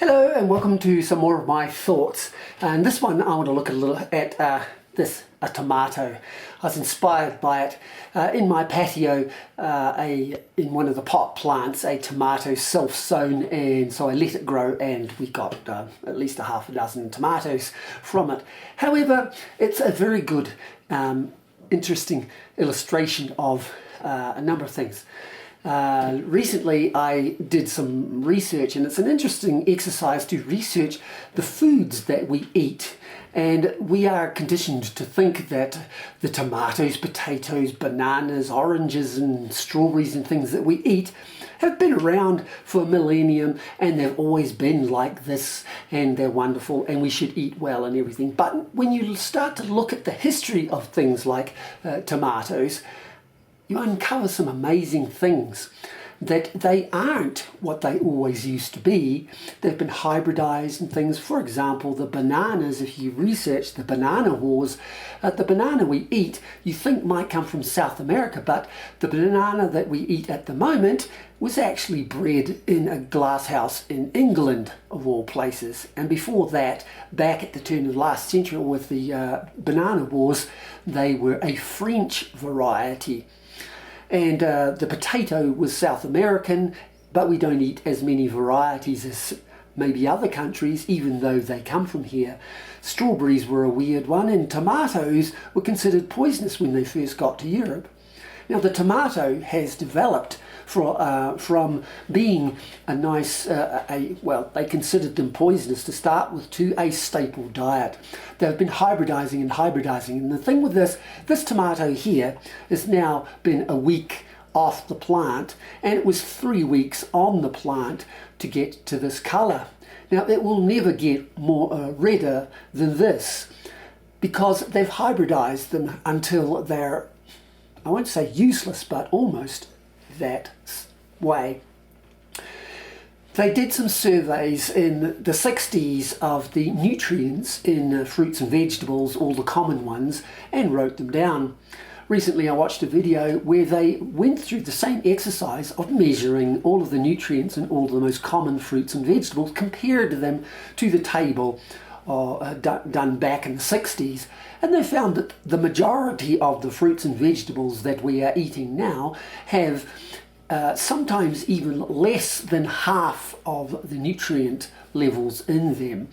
Hello and welcome to some more of my thoughts, and this one I want to look a little at a tomato. I was inspired by it in my patio. In one of the pot plants, a tomato self-sown, and so I let it grow and we got at least a half a dozen tomatoes from it. However, it's a very good interesting illustration of a number of things. Recently I did some research, and it's an interesting exercise to research the foods that we eat. And we are conditioned to think that the tomatoes, potatoes, bananas, oranges and strawberries and things that we eat have been around for a millennium, and they've always been like this, and they're wonderful and we should eat well and everything. But when you start to look at the history of things like tomatoes, you uncover some amazing things, that they aren't what they always used to be. They've been hybridized and things. For example, the bananas, if you research the banana wars, the banana we eat you think might come from South America, but the banana that we eat at the moment was actually bred in a glass house in England, of all places. And before that, back at the turn of last century with the banana wars, they were a French variety. And the potato was South American, but we don't eat as many varieties as maybe other countries, even though they come from here. Strawberries were a weird one, and tomatoes were considered poisonous when they first got to Europe. Now the tomato has developed from being a nice, they considered them poisonous to start with, to a staple diet. They've been hybridizing, and the thing with this tomato here has now been a week off the plant, and it was 3 weeks on the plant to get to this color. Now it will never get more redder than this, because they've hybridized them until they're, I won't say useless, but almost that way. They did some surveys in the 60s of the nutrients in fruits and vegetables, all the common ones, and wrote them down. Recently I watched a video where they went through the same exercise of measuring all of the nutrients in all the most common fruits and vegetables, compared them to the table done back in the 60s, and they found that the majority of the fruits and vegetables that we are eating now have sometimes even less than half of the nutrient levels in them,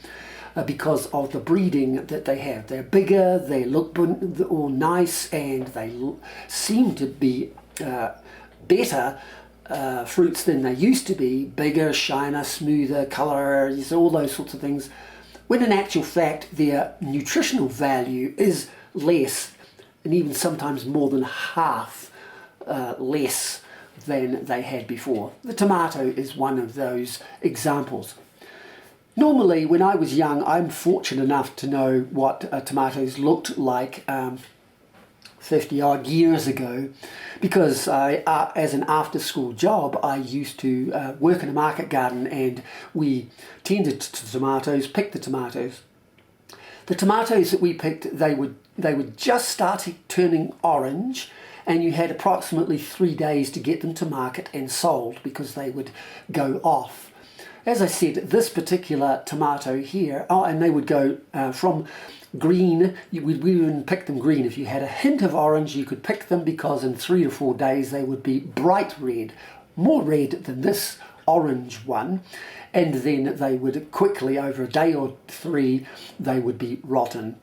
because of the breeding that they have. They're bigger, they look all nice, and they seem to be better fruits than they used to be. Bigger, shiner, smoother, colour, all those sorts of things, when in actual fact their nutritional value is less, and even sometimes more than half less than they had before. The tomato is one of those examples. Normally, when I was young, I'm fortunate enough to know what tomatoes looked like 50 odd years ago, because as an after school job I used to work in a market garden, and we tended to tomatoes, picked the tomatoes. The tomatoes that we picked, they would just start turning orange, and you had approximately 3 days to get them to market and sold, because they would go off. As I said, this particular tomato here, and they would go from green, we wouldn't pick them green. If you had a hint of orange, you could pick them, because in 3 to 4 days they would be bright red, more red than this orange one, and then they would quickly, over a day or 3, they would be rotten.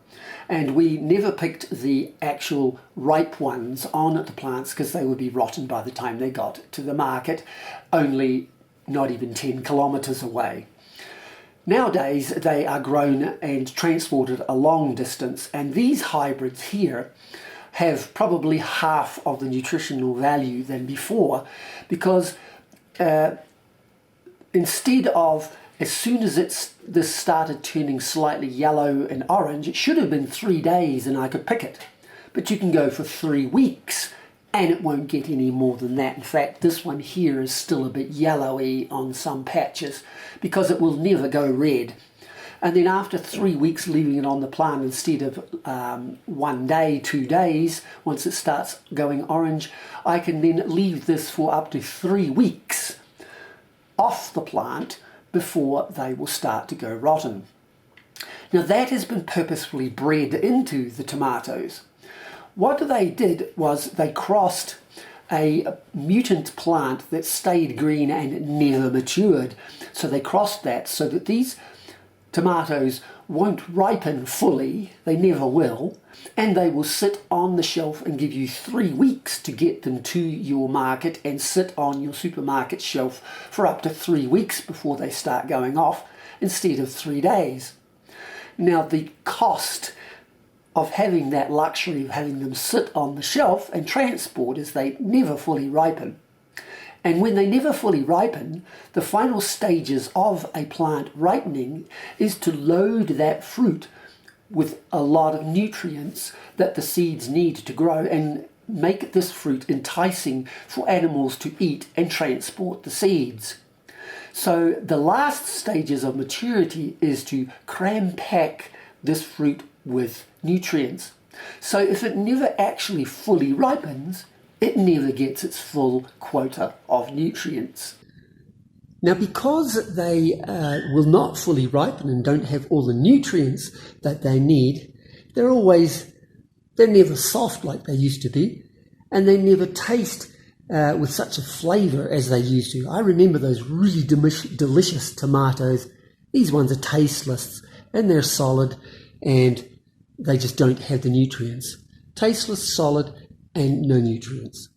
And we never picked the actual ripe ones on the plants, because they would be rotten by the time they got to the market, only not even 10 kilometers away. Nowadays they are grown and transported a long distance, and these hybrids here have probably half of the nutritional value than before, because instead of, as soon as this started turning slightly yellow and orange, it should have been 3 days and I could pick it. But you can go for 3 weeks and it won't get any more than that. In fact, this one here is still a bit yellowy on some patches, because it will never go red. And then after 3 weeks leaving it on the plant, instead of 1 day, 2 days, once it starts going orange, I can then leave this for up to 3 weeks off the plant before they will start to go rotten. Now that has been purposefully bred into the tomatoes. What they did was they crossed a mutant plant that stayed green and never matured. So they crossed that so that these tomatoes won't ripen fully, they never will, and they will sit on the shelf and give you 3 weeks to get them to your market and sit on your supermarket shelf for up to 3 weeks before they start going off instead of 3 days. Now the cost of having that luxury of having them sit on the shelf and transport is they never fully ripen. And when they never fully ripen, the final stages of a plant ripening is to load that fruit with a lot of nutrients that the seeds need to grow and make this fruit enticing for animals to eat and transport the seeds. So the last stages of maturity is to cram pack this fruit with nutrients. So if it never actually fully ripens, it never gets its full quota of nutrients. Now, because they will not fully ripen and don't have all the nutrients that they need, they're never soft like they used to be, and they never taste with such a flavour as they used to. I remember those really delicious tomatoes. These ones are tasteless, and they're solid, and they just don't have the nutrients. Tasteless, solid, and no nutrients.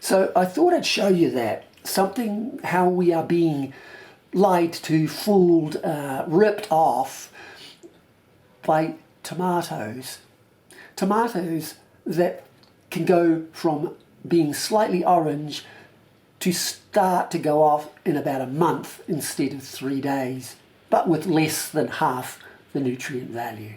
So I thought I'd show you that. How we are being lied to, fooled, ripped off by tomatoes. Tomatoes that can go from being slightly orange to start to go off in about a month instead of 3 days, but with less than half the nutrient value.